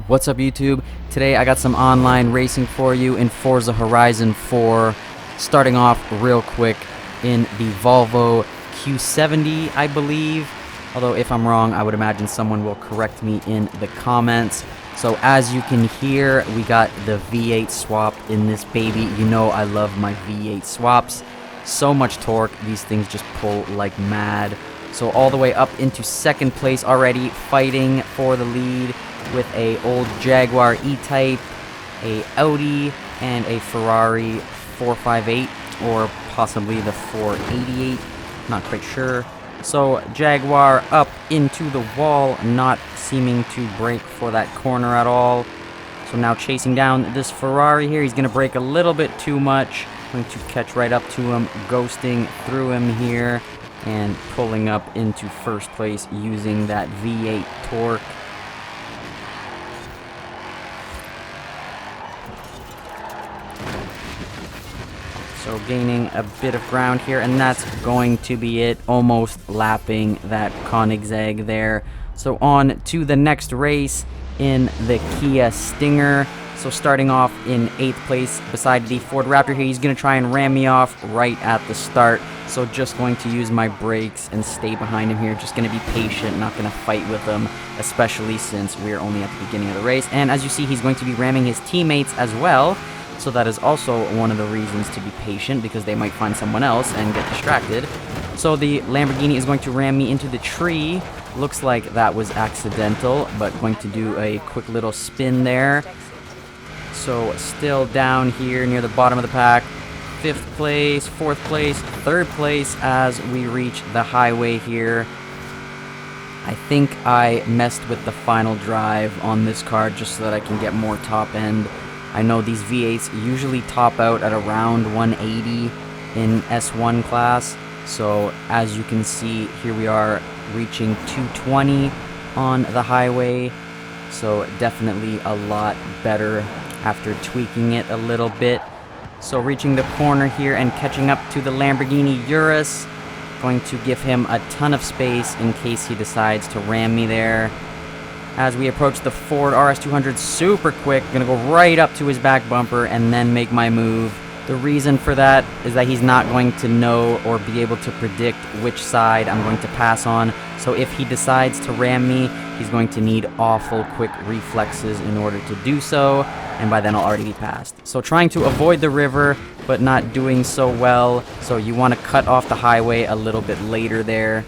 What's up, YouTube? Today I got some online racing for you in Forza Horizon 4. Starting off real quick in the Volvo Q70, I believe. Although if I'm wrong, I would imagine someone will correct me in the comments. So as you can hear, we got the V8 swap in this baby. You know I love my V8 swaps. So much torque, these things just pull like mad. So all the way up into second place already, fighting for the lead with a old Jaguar E-Type, a Audi, and a Ferrari 458, or possibly the 488, not quite sure. So Jaguar up into the wall, not seeming to brake for that corner at all. So now chasing down this Ferrari here, he's going to brake a little bit too much, going to catch right up to him, ghosting through him here, and pulling up into first place using that V8 torque. So gaining a bit of ground here, and that's going to be it, almost lapping that Koenigsegg there. So on to the next race in the Kia Stinger. So starting off in 8th place beside the Ford Raptor here, he's going to try and ram me off right at the start. So just going to use my brakes and stay behind him here, just going to be patient, not going to fight with him, especially since we're only at the beginning of the race. And as you see, he's going to be ramming his teammates as well. So that is also one of the reasons to be patient, because they might find someone else and get distracted. So the Lamborghini is going to ram me into the tree. Looks like that was accidental, but going to do a quick little spin there. So still down here near the bottom of the pack. 5th place, 4th place, 3rd place as we reach the highway here. I think I messed with the final drive on this car just so that I can get more top end. I know these V8s usually top out at around 180 in S1 class. So as you can see, here we are reaching 220 on the highway. So definitely a lot better after tweaking it a little bit. So reaching the corner here and catching up to the Lamborghini Urus. Going to give him a ton of space in case he decides to ram me there. As we approach the Ford RS200 super quick, gonna go right up to his back bumper and then make my move. The reason for that is that he's not going to know or be able to predict which side I'm going to pass on. So if he decides to ram me, he's going to need awful quick reflexes in order to do so, and by then I'll already be passed. So trying to avoid the river, but not doing so well. So you want to cut off the highway a little bit later there,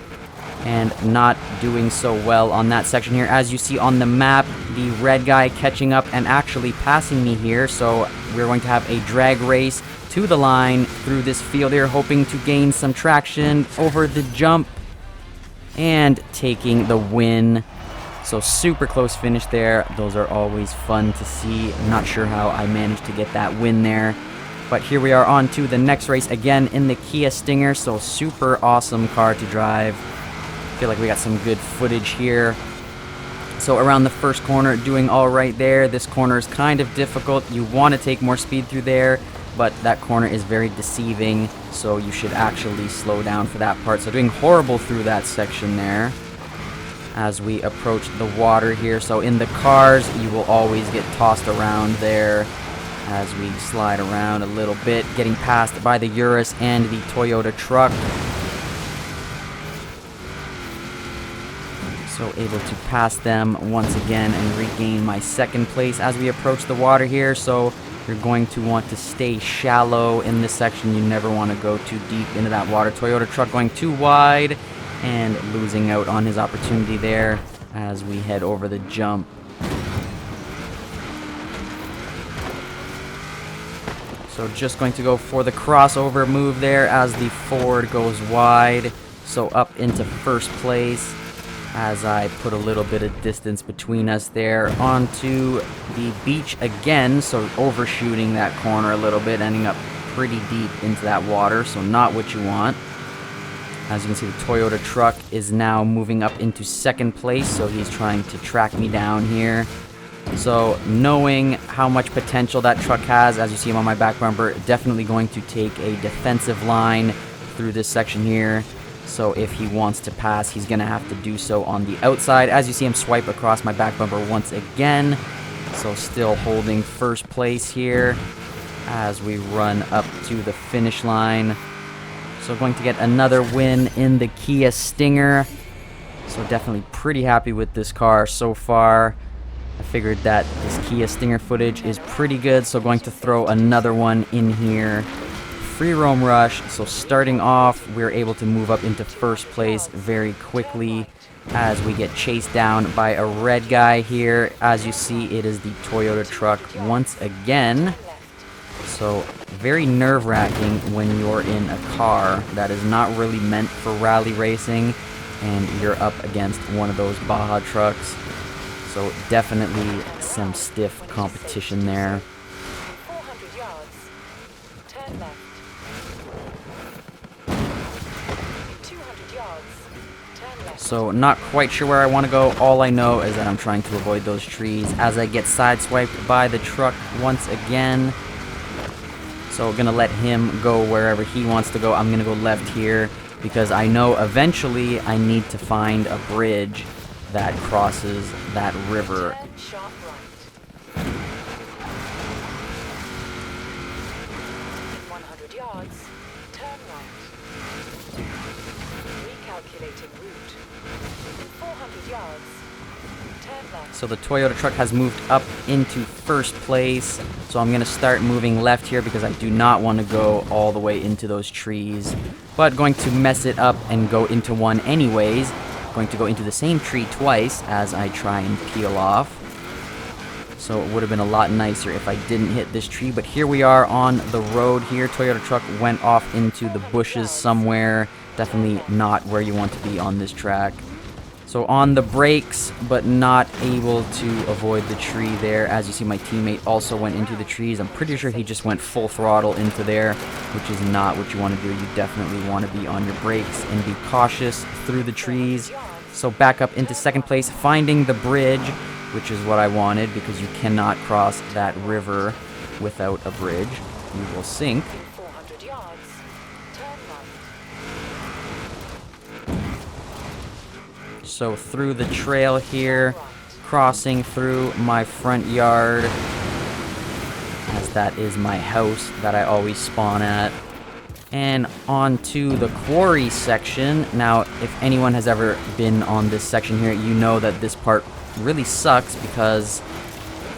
and not doing so well on that section here. As you see on the map, the red guy catching up and actually passing me here. So we're going to have a drag race to the line through this field here, hoping to gain some traction over the jump and taking the win. So super close finish there. Those are always fun to see. I'm not sure how I managed to get that win there. But here we are on to the next race again in the Kia Stinger. So super awesome car to drive. Feel like we got some good footage here. So around the first corner, doing all right there. This corner is kind of difficult. You want to take more speed through there, but that corner is very deceiving, so you should actually slow down for that part. So doing horrible through that section there. As we approach the water here, so in the cars, you will always get tossed around there as we slide around a little bit, getting passed by the Urus and the Toyota truck. So able to pass them once again and regain my 2nd place as we approach the water here. So you're going to want to stay shallow in this section. You never want to go too deep into that water. Toyota truck going too wide and losing out on his opportunity there as we head over the jump. So just going to go for the crossover move there as the Ford goes wide. So up into 1st place as I put a little bit of distance between us there. Onto the beach again, so overshooting that corner a little bit, ending up pretty deep into that water, so not what you want. As you can see, the Toyota truck is now moving up into 2nd place, so he's trying to track me down here. So knowing how much potential that truck has, as you see him on my back bumper, definitely going to take a defensive line through this section here. So if he wants to pass, he's going to have to do so on the outside. As you see him swipe across my back bumper once again. So still holding first place here as we run up to the finish line. So going to get another win in the Kia Stinger. So definitely pretty happy with this car so far. I figured that this Kia Stinger footage is pretty good, so going to throw another one in here. Free roam rush. So starting off, we're able to move up into first place very quickly as we get chased down by a red guy here. As you see, it is the Toyota truck once again. So very nerve-wracking when you're in a car that is not really meant for rally racing and you're up against one of those Baja trucks. So definitely some stiff competition there. 400 yards. Turn left. 200 yards. Turn left. So not quite sure where I want to go. All I know is that I'm trying to avoid those trees as I get sideswiped by the truck once again. So gonna let him go wherever he wants to go. I'm gonna go left here because I know eventually I need to find a bridge that crosses that river. Turn sharp right. 100 yards. Turn right. Recalculating route. In 400 yards. Turn left. So the Toyota truck has moved up into first place. So I'm going to start moving left here because I do not want to go all the way into those trees. But going to mess it up and go into one anyways. Going to go into the same tree twice as I try and peel off. So it would have been a lot nicer if I didn't hit this tree. But here we are on the road here. Toyota truck went off into the bushes somewhere. Definitely not where you want to be on this track. So on the brakes, but not able to avoid the tree there. As you see, my teammate also went into the trees. I'm pretty sure he just went full throttle into there, which is not what you want to do. You definitely want to be on your brakes and be cautious through the trees. So back up into second place, finding the bridge, which is what I wanted because you cannot cross that river without a bridge. You will sink. 400 yards. Turn right. So through the trail here, crossing through my front yard, as that is my house that I always spawn at, and onto the quarry section. Now, if anyone has ever been on this section here, you know that this part really sucks because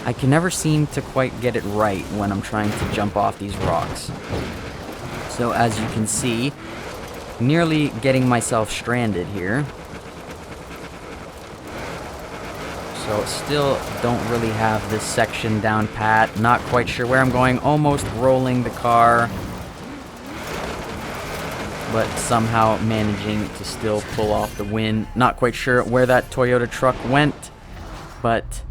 I can never seem to quite get it right when I'm trying to jump off these rocks. So as you can see, nearly getting myself stranded here. So still don't really have this section down pat. Not quite sure where I'm going. Almost rolling the car. But somehow managing to still pull off the win. Not quite sure where that Toyota truck went. But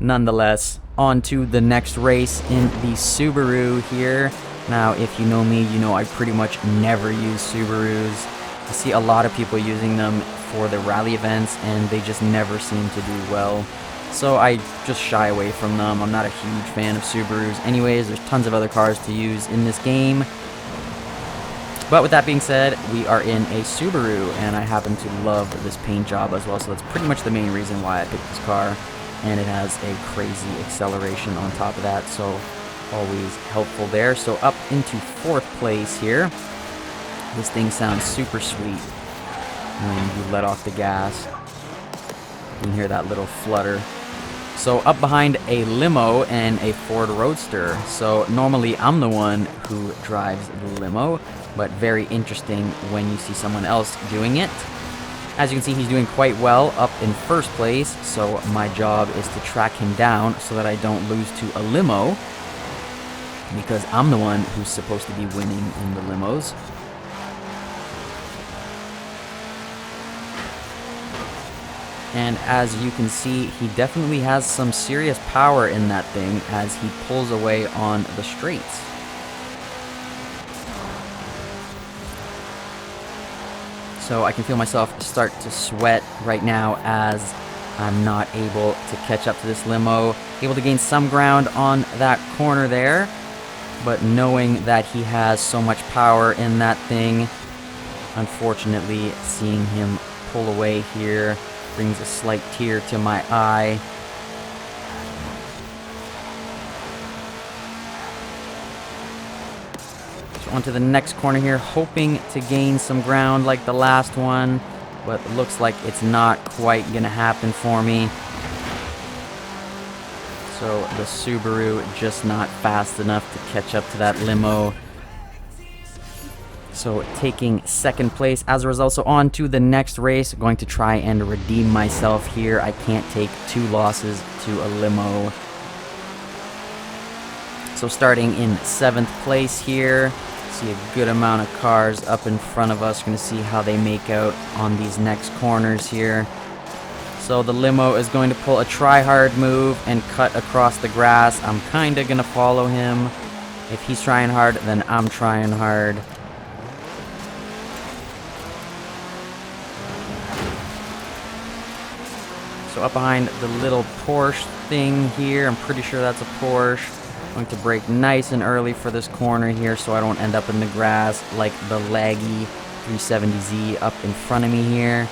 nonetheless, on to the next race in the Subaru here. Now, if you know me, you know I pretty much never use Subarus. I see a lot of people using them for the rally events, and they just never seem to do well. So I just shy away from them. I'm not a huge fan of Subarus. Anyways, there's tons of other cars to use in this game. But with that being said, we are in a Subaru, and I happen to love this paint job as well, so that's pretty much the main reason why I picked this car. And it has a crazy acceleration on top of that, so always helpful there. So up into fourth place here. This thing sounds super sweet when you let off the gas. You can hear that little flutter. So up behind a limo and a Ford Roadster. So normally I'm the one who drives the limo, but very interesting when you see someone else doing it. As you can see, he's doing quite well up in first place, so my job is to track him down so that I don't lose to a limo, because I'm the one who's supposed to be winning in the limos. And as you can see, he definitely has some serious power in that thing as he pulls away on the straights. So I can feel myself start to sweat right now as I'm not able to catch up to this limo. Able to gain some ground on that corner there, but knowing that he has so much power in that thing, Unfortunately, seeing him pull away here brings a slight tear to my eye. So onto the next corner here, hoping to gain some ground like the last one, but it looks like it's not quite gonna happen for me. So the Subaru just not fast enough to catch up to that limo. So taking second place as a result. So on to the next race. Going to try and redeem myself here. I can't take 2 losses to a limo. So starting in 7th place here. See a good amount of cars up in front of us. We're going to see how they make out on these next corners here. So the limo is going to pull a try-hard move and cut across the grass. I'm kind of going to follow him. If he's trying hard, then I'm trying hard. So up behind the little Porsche thing here, I'm pretty sure that's a Porsche. I'm going to brake nice and early for this corner here so I don't end up in the grass like the laggy 370Z up in front of me here.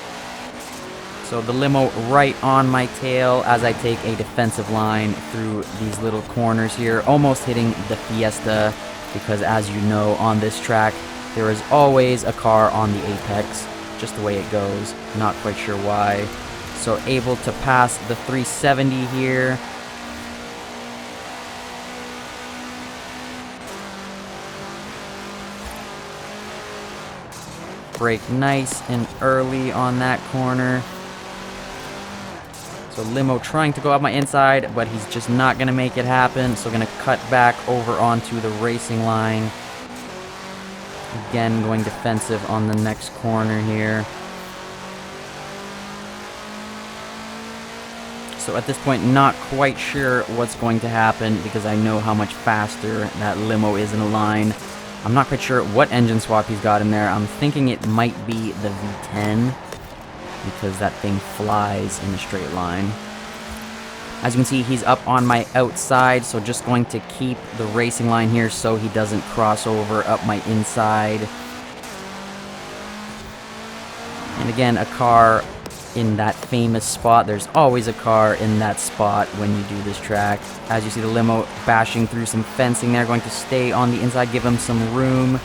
So the limo right on my tail as I take a defensive line through these little corners here, almost hitting the Fiesta, because as you know, on this track, there is always a car on the apex, just the way it goes. Not quite sure why. So able to pass the 370 here. Brake nice and early on that corner. So limo trying to go up my inside, but he's just not going to make it happen. So going to cut back over onto the racing line. Again, going defensive on the next corner here. So at this point, not quite sure what's going to happen because I know how much faster that limo is in a line. I'm not quite sure what engine swap he's got in there. I'm thinking it might be the V10 because that thing flies in a straight line. As you can see, he's up on my outside, so just going to keep the racing line here so he doesn't cross over up my inside. And again, a car in that famous spot. There's always a car in that spot when you do this track. As you see the limo bashing through some fencing there, going to stay on the inside, give him some room.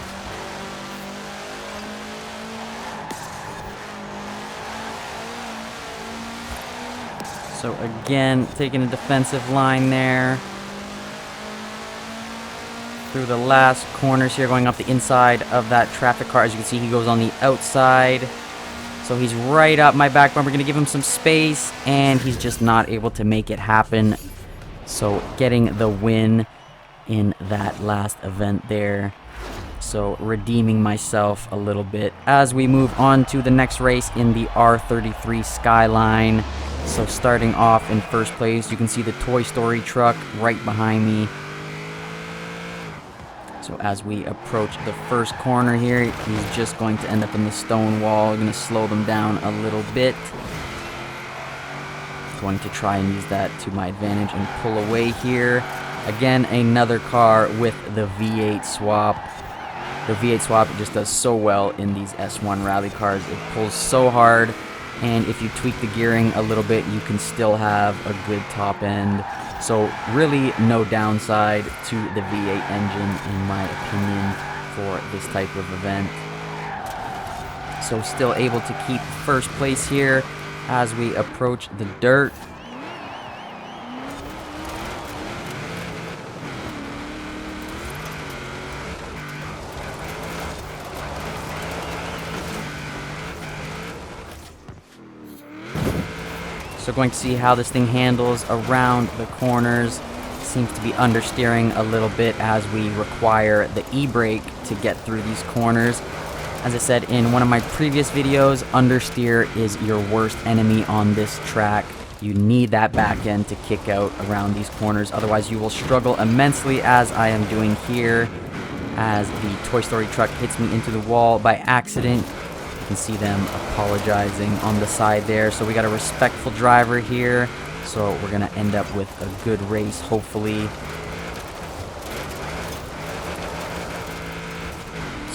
So again, taking a defensive line there. Through the last corners here, going up the inside of that traffic car. As you can see, he goes on the outside. So he's right up my back bumper. We're going to give him some space, and he's just not able to make it happen. So getting the win in that last event there. So redeeming myself a little bit as we move on to the next race in the R33 Skyline. So starting off in first place, you can see the Toy Story truck right behind me. So as we approach the first corner here, he's just going to end up in the stone wall. We're going to slow them down a little bit. Going to try and use that to my advantage and pull away here. Again, another car with the V8 swap. The V8 swap just does so well in these S1 rally cars. It pulls so hard, and if you tweak the gearing a little bit, you can still have a good top end. So really no downside to the V8 engine in my opinion for this type of event. So still able to keep first place here as we approach the dirt. So going to see how this thing handles around the corners. Seems to be understeering a little bit as we require the e-brake to get through these corners. As I said in one of my previous videos, understeer is your worst enemy on this track. You need that back end to kick out around these corners, otherwise you will struggle immensely, as I am doing here, as the Toy Story truck hits me into the wall by accident. You can see them apologizing on the side there. So we got a respectful driver here. So we're going to end up with a good race, hopefully.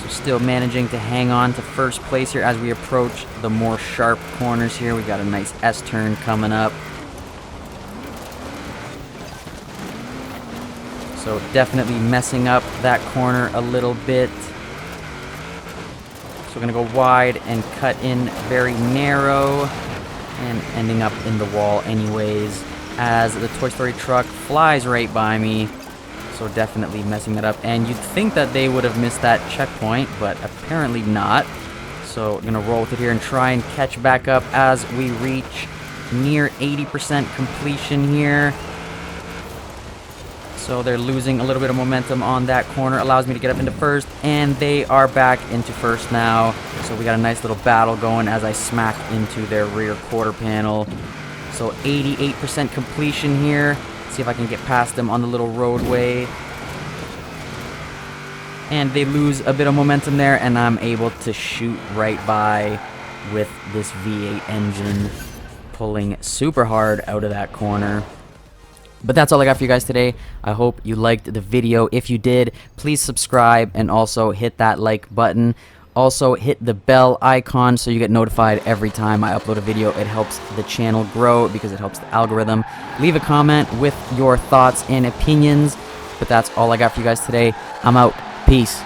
So still managing to hang on to first place here as we approach the more sharp corners here. We got a nice S-turn coming up. So definitely messing up that corner a little bit. So we're going to go wide and cut in very narrow and ending up in the wall anyways as the Toy Story truck flies right by me. So definitely messing that up. And you'd think that they would have missed that checkpoint, but apparently not. So we're going to roll with it here and try and catch back up as we reach near 80% completion here. So they're losing a little bit of momentum on that corner. Allows me to get up into first, and they are back into first now. So we got a nice little battle going as I smack into their rear quarter panel. So 88% completion here. See if I can get past them on the little roadway. And they lose a bit of momentum there, and I'm able to shoot right by with this V8 engine pulling super hard out of that corner. But that's all I got for you guys today. I hope you liked the video. If you did, please subscribe and also hit that like button. Also, hit the bell icon so you get notified every time I upload a video. It helps the channel grow because it helps the algorithm. Leave a comment with your thoughts and opinions. But that's all I got for you guys today. I'm out. Peace.